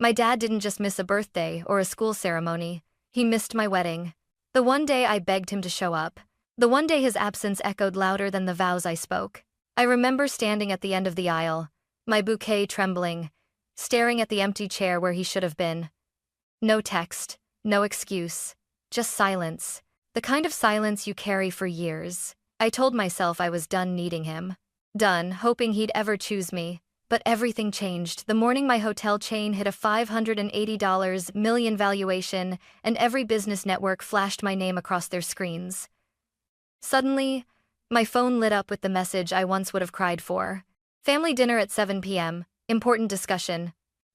My dad didn't just miss a birthday or a school ceremony, he missed my wedding. The one day I begged him to show up. The one day his absence echoed louder than the vows I spoke. I remember standing at the end of the aisle, my bouquet trembling, staring at the empty chair where he should have been. No text, no excuse, just silence. The kind of silence you carry for years. I told myself I was done needing him. Done, hoping he'd ever choose me. But everything changed the morning my hotel chain hit a $580 million valuation and every business network flashed my name across their screens. Suddenly, my phone lit up with the message I once would have cried for. Family dinner at 7 p.m., important discussion.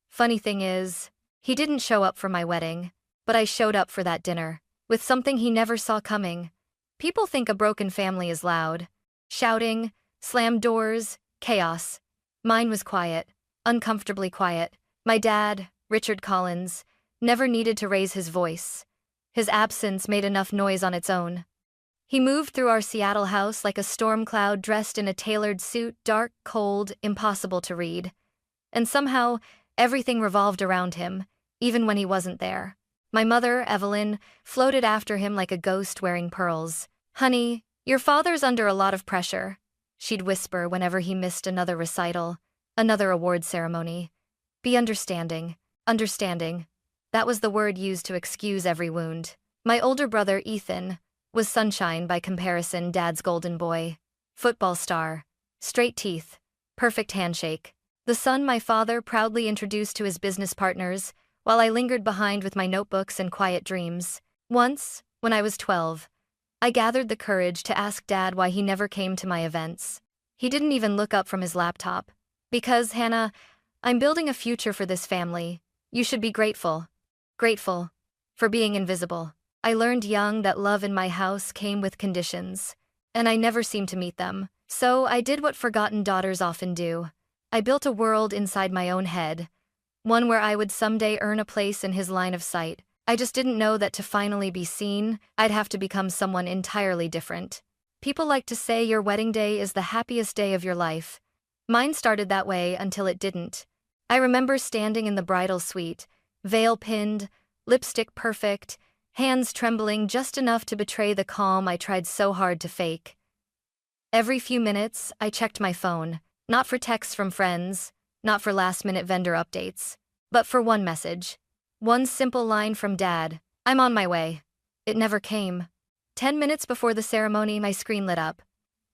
Funny thing is, he didn't show up for my wedding, but I showed up for that dinner, with something he never saw coming. People think a broken family is loud. Shouting, slammed doors, chaos. Mine was quiet, uncomfortably quiet. My dad, Richard Collins, never needed to raise his voice. His absence made enough noise on its own. He moved through our Seattle house like a storm cloud dressed in a tailored suit, dark, cold, impossible to read. And somehow, everything revolved around him, even when he wasn't there. My mother, Evelyn, floated after him like a ghost wearing pearls. "Honey, your father's under a lot of pressure," she'd whisper whenever he missed another recital, another award ceremony. "Be understanding, understanding." That was the word used to excuse every wound. My older brother, Ethan, was sunshine by comparison, Dad's golden boy. Football star, straight teeth, perfect handshake. The son my father proudly introduced to his business partners, while I lingered behind with my notebooks and quiet dreams. Once, when I was 12, I gathered the courage to ask Dad why he never came to my events. He didn't even look up from his laptop. "Because, Hannah, I'm building a future for this family. You should be grateful. Grateful. For being invisible." I learned young that love in my house came with conditions, and I never seemed to meet them. So I did what forgotten daughters often do. I built a world inside my own head, one where I would someday earn a place in his line of sight. I just didn't know that to finally be seen, I'd have to become someone entirely different. People like to say your wedding day is the happiest day of your life. Mine started that way until it didn't. I remember standing in the bridal suite, veil pinned, lipstick perfect, hands trembling just enough to betray the calm I tried so hard to fake. Every few minutes, I checked my phone, not for texts from friends, not for last-minute vendor updates, but for one message. One simple line from Dad: "I'm on my way." It never came. 10 minutes before the ceremony, my screen lit up.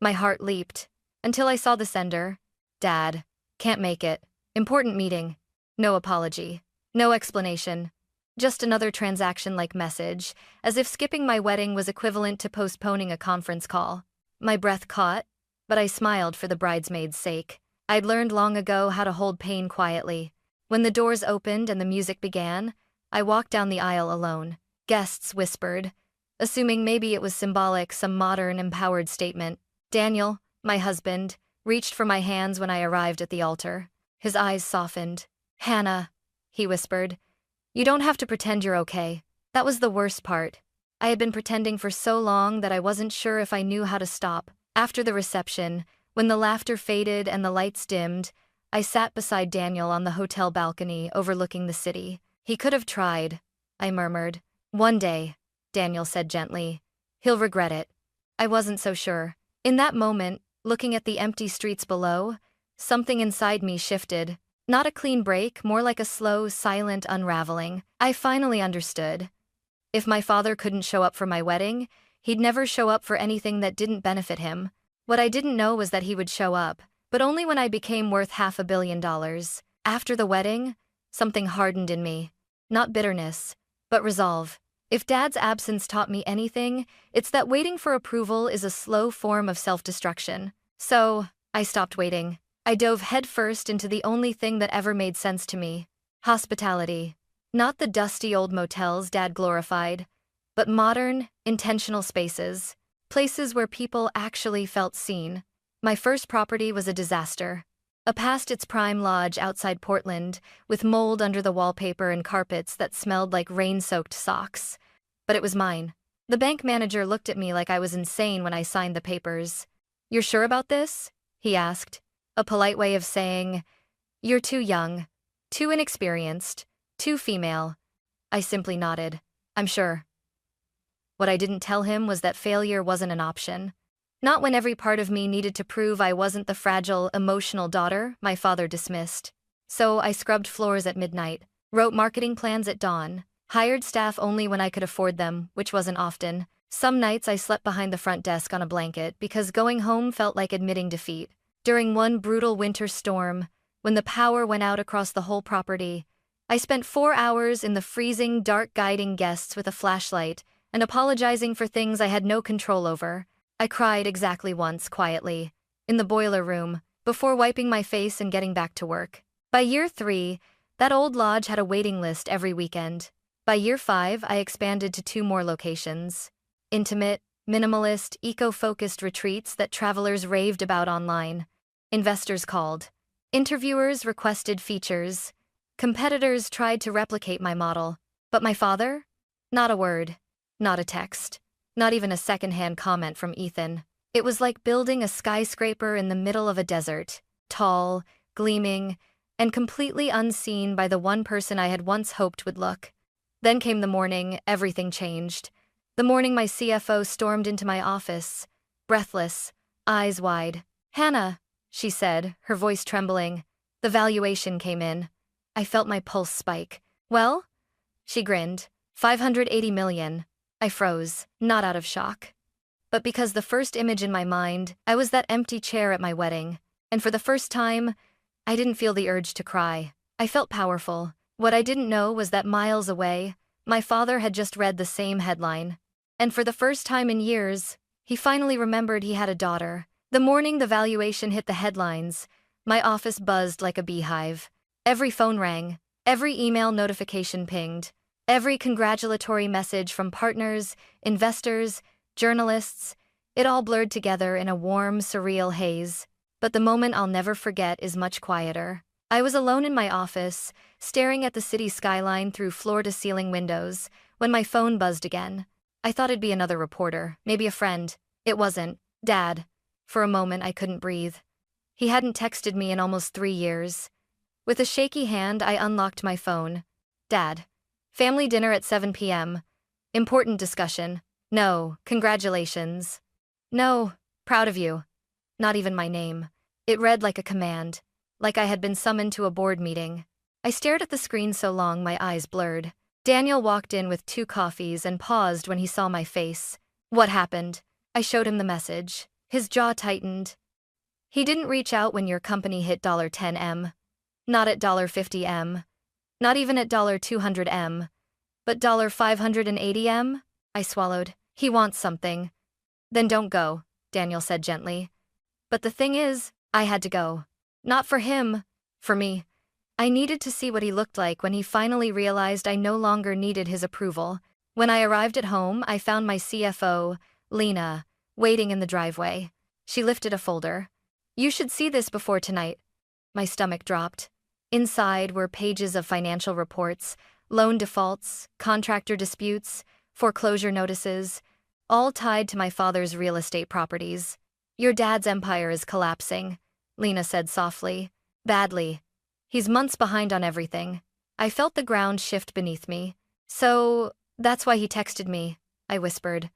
My heart leaped, until I saw the sender. "Dad, can't make it. Important meeting." No apology. No explanation. Just another transaction-like message, as if skipping my wedding was equivalent to postponing a conference call. My breath caught, but I smiled for the bridesmaid's sake. I'd learned long ago how to hold pain quietly. When the doors opened and the music began, I walked down the aisle alone. Guests whispered, assuming maybe it was symbolic, some modern, empowered statement. Daniel, my husband, reached for my hands when I arrived at the altar. His eyes softened. "Hannah," he whispered, "you don't have to pretend you're okay." That was the worst part. I had been pretending for so long that I wasn't sure if I knew how to stop. After the reception, when the laughter faded and the lights dimmed, I sat beside Daniel on the hotel balcony overlooking the city. "He could have tried," I murmured. "One day," Daniel said gently. "He'll regret it." I wasn't so sure. In that moment, looking at the empty streets below, something inside me shifted. Not a clean break, more like a slow, silent unraveling. I finally understood. If my father couldn't show up for my wedding, he'd never show up for anything that didn't benefit him. What I didn't know was that he would show up, but only when I became worth $500 million. After the wedding, something hardened in me. Not bitterness, but resolve. If Dad's absence taught me anything, it's that waiting for approval is a slow form of self-destruction. So, I stopped waiting. I dove headfirst into the only thing that ever made sense to me: hospitality. Not the dusty old motels Dad glorified, but modern, intentional spaces. Places where people actually felt seen. My first property was a disaster. A past its prime lodge outside Portland, with mold under the wallpaper and carpets that smelled like rain-soaked socks. But it was mine. The bank manager looked at me like I was insane when I signed the papers. "You're sure about this?" he asked. A polite way of saying, "You're too young, too inexperienced, Too female. I simply nodded. I'm sure. What I didn't tell him was that failure wasn't an option. Not when every part of me needed to prove I wasn't the fragile, emotional daughter my father dismissed. So I scrubbed floors at midnight, wrote marketing plans at dawn, hired staff only when I could afford them, which wasn't often. Some nights I slept behind the front desk on a blanket because going home felt like admitting defeat. During one brutal winter storm, when the power went out across the whole property, I spent 4 hours in the freezing dark guiding guests with a flashlight and apologizing for things I had no control over. I cried exactly once, quietly, in the boiler room, before wiping my face and getting back to work. By year 3, that old lodge had a waiting list every weekend. By year 5, I expanded to 2 more locations. Intimate, minimalist, eco-focused retreats that travelers raved about online. Investors called. Interviewers requested features. Competitors tried to replicate my model. But my father? Not a word. Not a text. Not even a secondhand comment from Ethan. It was like building a skyscraper in the middle of a desert. Tall, gleaming, and completely unseen by the one person I had once hoped would look. Then came the morning everything changed. The morning my CFO stormed into my office, breathless, eyes wide. "Hannah," she said, her voice trembling. The valuation came in. I felt my pulse spike. "Well?" She grinned. 580 million. I froze, not out of shock, but because the first image in my mind, I was that empty chair at my wedding. And for the first time, I didn't feel the urge to cry. I felt powerful. What I didn't know was that miles away, my father had just read the same headline. And for the first time in years, he finally remembered he had a daughter. The morning the valuation hit the headlines, my office buzzed like a beehive. Every phone rang, every email notification pinged, every congratulatory message from partners, investors, journalists. It all blurred together in a warm, surreal haze. But the moment I'll never forget is much quieter. I was alone in my office, staring at the city skyline through floor-to-ceiling windows, when my phone buzzed again. I thought it'd be another reporter, maybe a friend. It wasn't. Dad. For a moment, I couldn't breathe. He hadn't texted me in almost 3 years. With a shaky hand, I unlocked my phone. "Dad. Family dinner at 7 p.m. Important discussion. No, congratulations. No, proud of you." Not even my name. It read like a command, like I had been summoned to a board meeting. I stared at the screen so long my eyes blurred. Daniel walked in with 2 coffees and paused when he saw my face. "What happened?" I showed him the message. His jaw tightened. "He didn't reach out when your company hit $10M. Not at $50M. Not even at $200M. But $580M? I swallowed. "He wants something." "Then don't go," Daniel said gently. But the thing is, I had to go. Not for him, for me. I needed to see what he looked like when he finally realized I no longer needed his approval. When I arrived at home, I found my CFO, Lena, waiting in the driveway. She lifted a folder. "You should see this before tonight." My stomach dropped. Inside were pages of financial reports, loan defaults, contractor disputes, foreclosure notices, all tied to my father's real estate properties. "Your dad's empire is collapsing," Lena said softly. "Badly. He's months behind on everything." I felt the ground shift beneath me. "So, that's why he texted me," I whispered.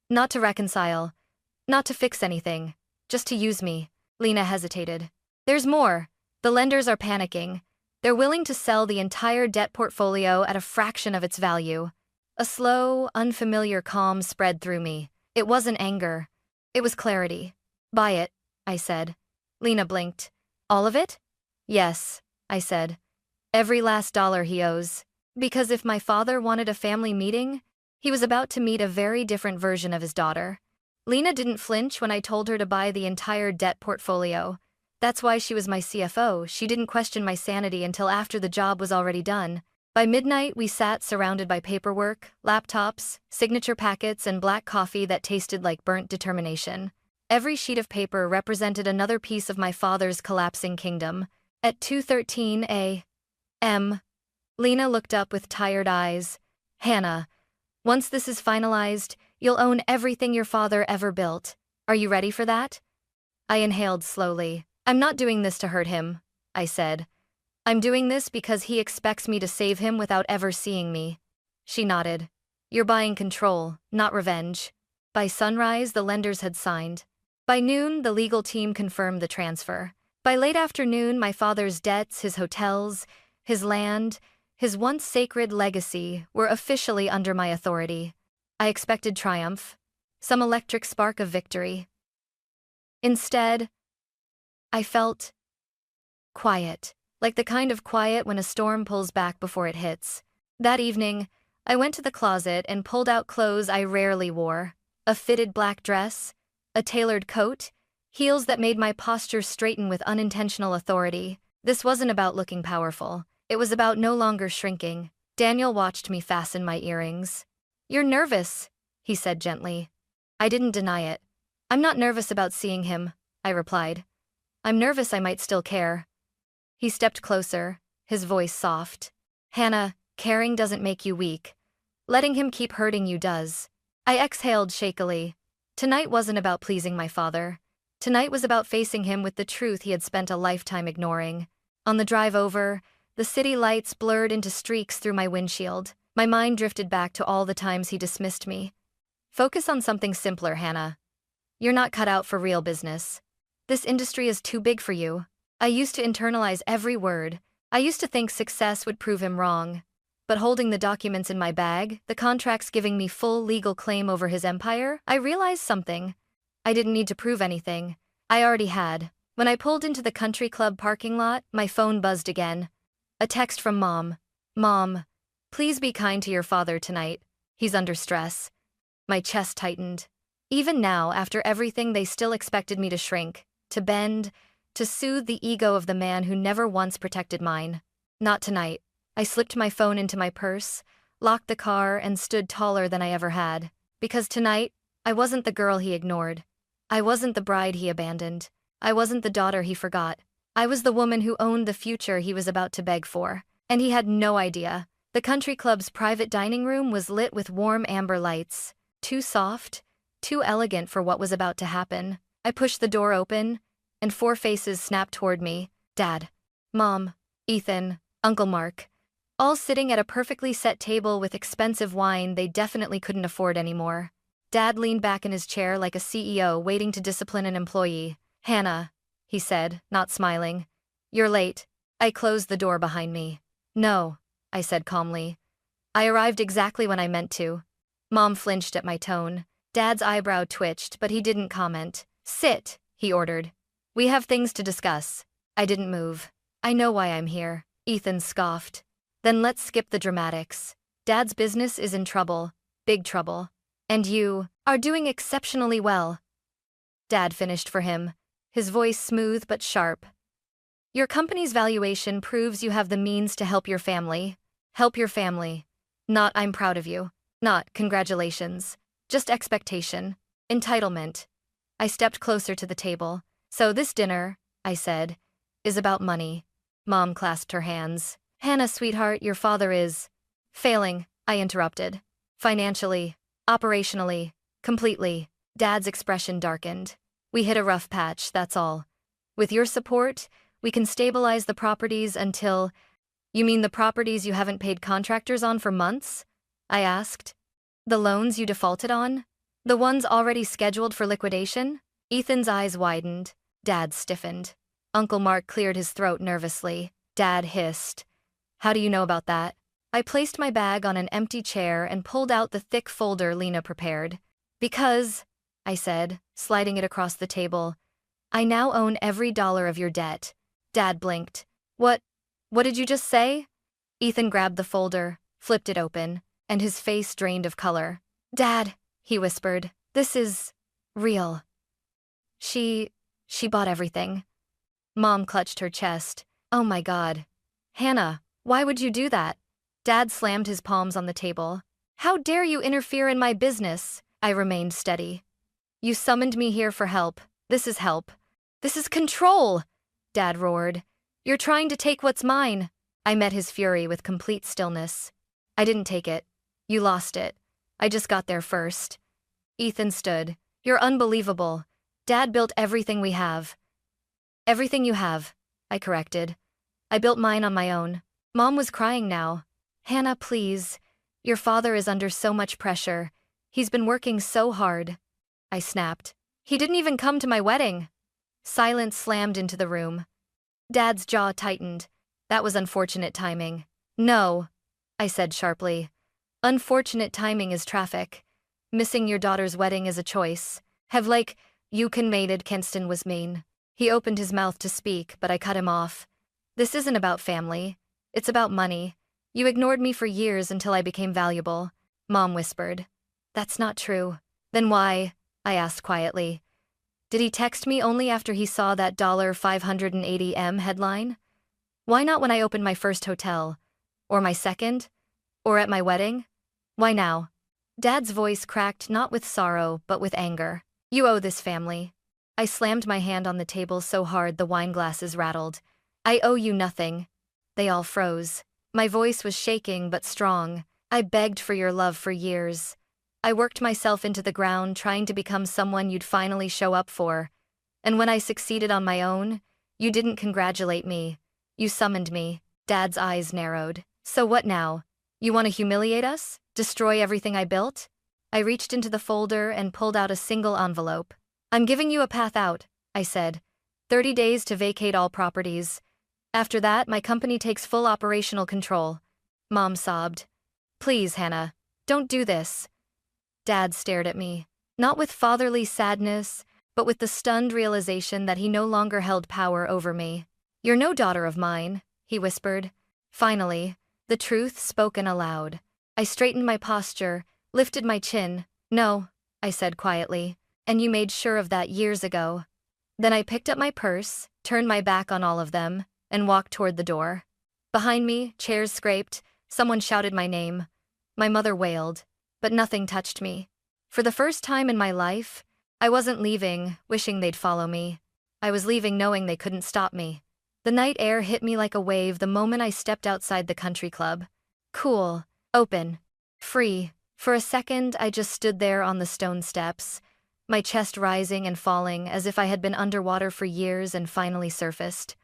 "Not to reconcile. Not to fix anything. Just to use me." Lena hesitated. "There's more. The lenders are panicking. They're willing to sell the entire debt portfolio at a fraction of its value." A slow, unfamiliar calm spread through me. It wasn't anger. It was clarity. "Buy it," I said. Lena blinked. "All of it?" "Yes," I said. "Every last dollar he owes." Because if my father wanted a family meeting, he was about to meet a very different version of his daughter. Lena didn't flinch when I told her to buy the entire debt portfolio. That's why she was my CFO. She didn't question my sanity until after the job was already done. By midnight, we sat surrounded by paperwork, laptops, signature packets, and black coffee that tasted like burnt determination. Every sheet of paper represented another piece of my father's collapsing kingdom. At 2:13 a.m., Lena looked up with tired eyes. "Hannah, once this is finalized, you'll own everything your father ever built. Are you ready for that?" I inhaled slowly. "I'm not doing this to hurt him," I said. I'm doing this because he expects me to save him without ever seeing me. She nodded. You're buying control, not revenge. By sunrise, the lenders had signed. By noon, the legal team confirmed the transfer. By late afternoon, my father's debts, his hotels, his land, his once sacred legacy were officially under my authority. I expected triumph, some electric spark of victory. Instead, I felt quiet, like the kind of quiet when a storm pulls back before it hits. That evening, I went to the closet and pulled out clothes I rarely wore: a fitted black dress, a tailored coat, heels that made my posture straighten with unintentional authority. This wasn't about looking powerful. It was about no longer shrinking. Daniel watched me fasten my earrings. You're nervous, he said gently. I didn't deny it. I'm not nervous about seeing him, I replied. I'm nervous I might still care. He stepped closer, his voice soft. Hannah, caring doesn't make you weak. Letting him keep hurting you does. I exhaled shakily. Tonight wasn't about pleasing my father. Tonight was about facing him with the truth he had spent a lifetime ignoring. On the drive over, the city lights blurred into streaks through my windshield. My mind drifted back to all the times he dismissed me. Focus on something simpler, Hannah. You're not cut out for real business. This industry is too big for you. I used to internalize every word. I used to think success would prove him wrong. But holding the documents in my bag, the contracts giving me full legal claim over his empire, I realized something. I didn't need to prove anything. I already had. When I pulled into the country club parking lot, my phone buzzed again. A text from Mom. Mom, please be kind to your father tonight. He's under stress. My chest tightened. Even now, after everything, they still expected me to shrink, to bend, to soothe the ego of the man who never once protected mine. Not tonight. I slipped my phone into my purse, locked the car, and stood taller than I ever had. Because tonight, I wasn't the girl he ignored. I wasn't the bride he abandoned. I wasn't the daughter he forgot. I was the woman who owned the future he was about to beg for. And he had no idea. The country club's private dining room was lit with warm amber lights. Too soft, too elegant for what was about to happen. I pushed the door open, and 4 faces snapped toward me. Dad, Mom, Ethan, Uncle Mark. All sitting at a perfectly set table with expensive wine they definitely couldn't afford anymore. Dad leaned back in his chair like a CEO waiting to discipline an employee. Hannah, he said, not smiling. You're late. I closed the door behind me. No, I said calmly. I arrived exactly when I meant to. Mom flinched at my tone. Dad's eyebrow twitched, but he didn't comment. Sit, he ordered. We have things to discuss. I didn't move. I know why I'm here, Ethan scoffed. Then let's skip the dramatics. Dad's business is in trouble, big trouble. And you are doing exceptionally well. Dad finished for him, his voice smooth but sharp. Your company's valuation proves you have the means to help your family. Help your family. Not I'm proud of you. Not congratulations. Just expectation. Entitlement. I stepped closer to the table. So this dinner, I said, is about money. Mom clasped her hands. Hannah, sweetheart, your father is failing, I interrupted. Financially, operationally, completely. Dad's expression darkened. We hit a rough patch, that's all. With your support, we can stabilize the properties until— You mean the properties you haven't paid contractors on for months? I asked. The loans you defaulted on? The ones already scheduled for liquidation? Ethan's eyes widened. Dad stiffened. Uncle Mark cleared his throat nervously. Dad hissed. How do you know about that? I placed my bag on an empty chair and pulled out the thick folder Lena prepared. Because, I said, sliding it across the table, I now own every dollar of your debt. Dad blinked. What did you just say? Ethan grabbed the folder, flipped it open, and his face drained of color. Dad, he whispered, this is real. She bought everything. Mom clutched her chest. Oh my God. Hannah, why would you do that? Dad slammed his palms on the table. How dare you interfere in my business? I remained steady. You summoned me here for help. This is help. This is control, Dad roared. You're trying to take what's mine. I met his fury with complete stillness. I didn't take it. You lost it. I just got there first. Ethan stood. You're unbelievable. Dad built everything we have. Everything you have, I corrected. I built mine on my own. Mom was crying now. Hannah, please. Your father is under so much pressure. He's been working so hard. I snapped. He didn't even come to my wedding. Silence slammed into the room. Dad's jaw tightened. That was unfortunate timing. No, I said sharply. Unfortunate timing is traffic. Missing your daughter's wedding is a choice. You conmated Kenston was mean. He opened his mouth to speak, but I cut him off. This isn't about family. It's about money. You ignored me for years until I became valuable. Mom whispered. That's not true. Then why? I asked quietly. Did he text me only after he saw that $580M headline? Why not when I opened my first hotel? Or my second? Or at my wedding? Why now? Dad's voice cracked not with sorrow, but with anger. You owe this family. I slammed my hand on the table so hard the wine glasses rattled. I owe you nothing. They all froze. My voice was shaking but strong. I begged for your love for years. I worked myself into the ground trying to become someone you'd finally show up for. And when I succeeded on my own, you didn't congratulate me. You summoned me. Dad's eyes narrowed. So what now? You want to humiliate us? Destroy everything I built? I reached into the folder and pulled out a single envelope. I'm giving you a path out, I said. 30 days to vacate all properties. After that, my company takes full operational control. Mom sobbed. Please, Hannah, don't do this. Dad stared at me, not with fatherly sadness, but with the stunned realization that he no longer held power over me. You're no daughter of mine, he whispered. Finally, the truth spoken aloud. I straightened my posture, lifted my chin. No, I said quietly, and you made sure of that years ago. Then I picked up my purse, turned my back on all of them, and walked toward the door. Behind me, chairs scraped, someone shouted my name. My mother wailed, but nothing touched me. For the first time in my life, I wasn't leaving, wishing they'd follow me. I was leaving knowing they couldn't stop me. The night air hit me like a wave the moment I stepped outside the country club. Cool, open, free. For a second, I just stood there on the stone steps, my chest rising and falling as if I had been underwater for years and finally surfaced.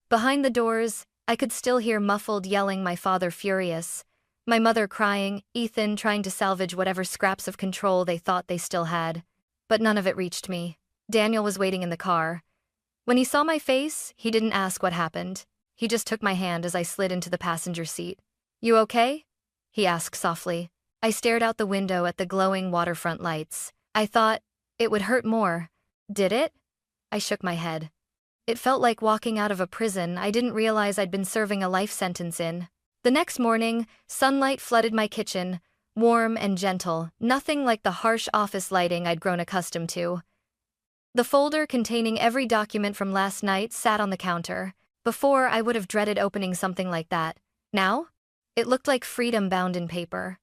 Behind the doors, I could still hear muffled yelling, my father furious, my mother crying, Ethan trying to salvage whatever scraps of control they thought they still had. But none of it reached me. Daniel was waiting in the car. When he saw my face, he didn't ask what happened. He just took my hand as I slid into the passenger seat. You okay? He asked softly. I stared out the window at the glowing waterfront lights. I thought it would hurt more. Did it? I shook my head. It felt like walking out of a prison I didn't realize I'd been serving a life sentence in. The next morning, sunlight flooded my kitchen, warm and gentle, nothing like the harsh office lighting I'd grown accustomed to. The folder containing every document from last night sat on the counter. Before, I would have dreaded opening something like that. Now? It looked like freedom bound in paper.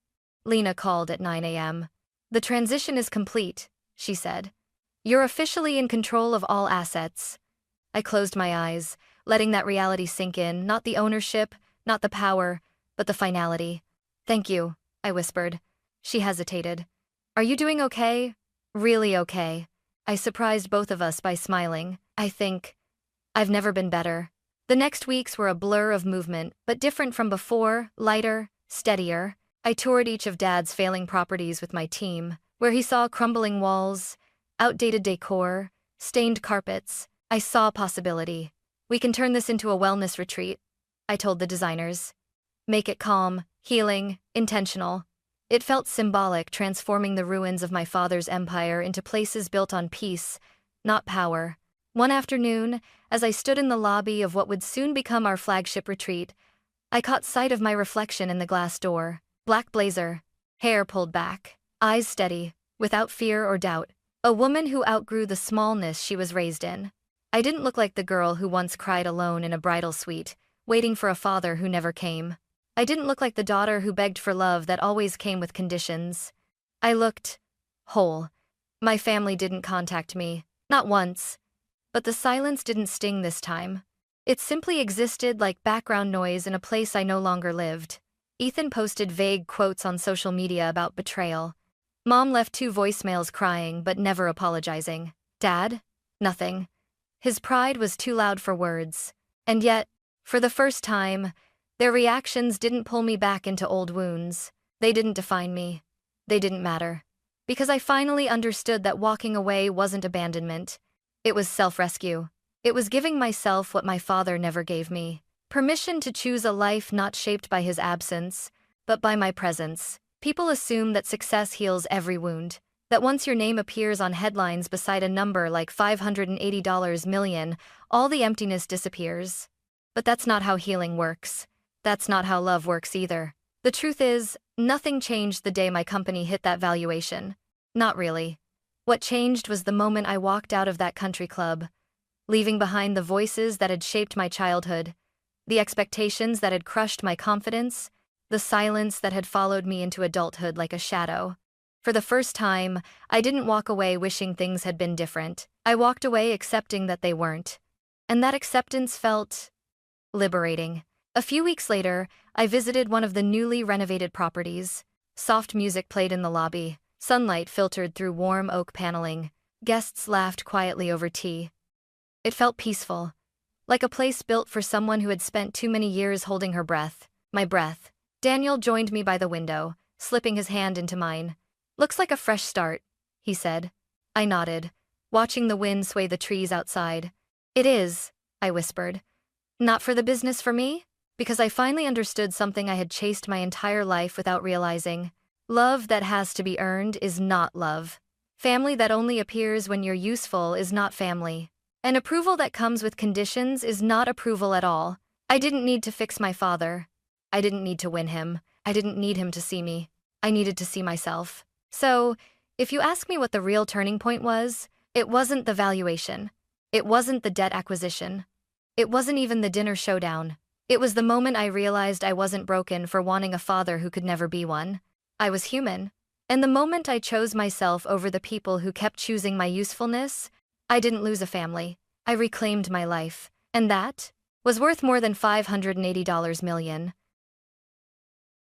Lena called at 9 a.m. The transition is complete, she said. You're officially in control of all assets. I closed my eyes, letting that reality sink in, not the ownership, not the power, but the finality. Thank you, I whispered. She hesitated. Are you doing okay? Really okay. I surprised both of us by smiling. I think I've never been better. The next weeks were a blur of movement, but different from before, lighter, steadier. I toured each of Dad's failing properties with my team, where he saw crumbling walls, outdated decor, stained carpets. I saw possibility. We can turn this into a wellness retreat, I told the designers. Make it calm, healing, intentional. It felt symbolic, transforming the ruins of my father's empire into places built on peace, not power. One afternoon, as I stood in the lobby of what would soon become our flagship retreat, I caught sight of my reflection in the glass door. Black blazer, hair pulled back, eyes steady, without fear or doubt. A woman who outgrew the smallness she was raised in. I didn't look like the girl who once cried alone in a bridal suite, waiting for a father who never came. I didn't look like the daughter who begged for love that always came with conditions. I looked whole. My family didn't contact me, not once. But the silence didn't sting this time. It simply existed like background noise in a place I no longer lived. Ethan posted vague quotes on social media about betrayal. Mom left 2 voicemails crying but never apologizing. Dad? Nothing. His pride was too loud for words. And yet, For the first time, their reactions didn't pull me back into old wounds. They didn't define me. They didn't matter. Because I finally understood that walking away wasn't abandonment. It was self-rescue. It was giving myself what my father never gave me. Permission to choose a life not shaped by his absence, but by my presence. People assume that success heals every wound, that once your name appears on headlines beside a number like $580 million, all the emptiness disappears. But that's not how healing works. That's not how love works either. The truth is, nothing changed the day my company hit that valuation. Not really. What changed was the moment I walked out of that country club, leaving behind the voices that had shaped my childhood, the expectations that had crushed my confidence, the silence that had followed me into adulthood like a shadow. For the first time, I didn't walk away wishing things had been different. I walked away accepting that they weren't. And that acceptance felt liberating. A few weeks later, I visited one of the newly renovated properties. Soft music played in the lobby, sunlight filtered through warm oak paneling. Guests laughed quietly over tea. It felt peaceful, like a place built for someone who had spent too many years holding her breath. My breath. Daniel joined me by the window, slipping his hand into mine. "Looks like a fresh start," he said. I nodded, watching the wind sway the trees outside. "It is," I whispered. "Not for the business for me?" Because I finally understood something I had chased my entire life without realizing. Love that has to be earned is not love. Family that only appears when you're useful is not family. And approval that comes with conditions is not approval at all. I didn't need to fix my father. I didn't need to win him. I didn't need him to see me. I needed to see myself. So, if you ask me what the real turning point was, it wasn't the valuation. It wasn't the debt acquisition. It wasn't even the dinner showdown. It was the moment I realized I wasn't broken for wanting a father who could never be one. I was human. And the moment I chose myself over the people who kept choosing my usefulness, I didn't lose a family. I reclaimed my life. And that was worth more than $580 million.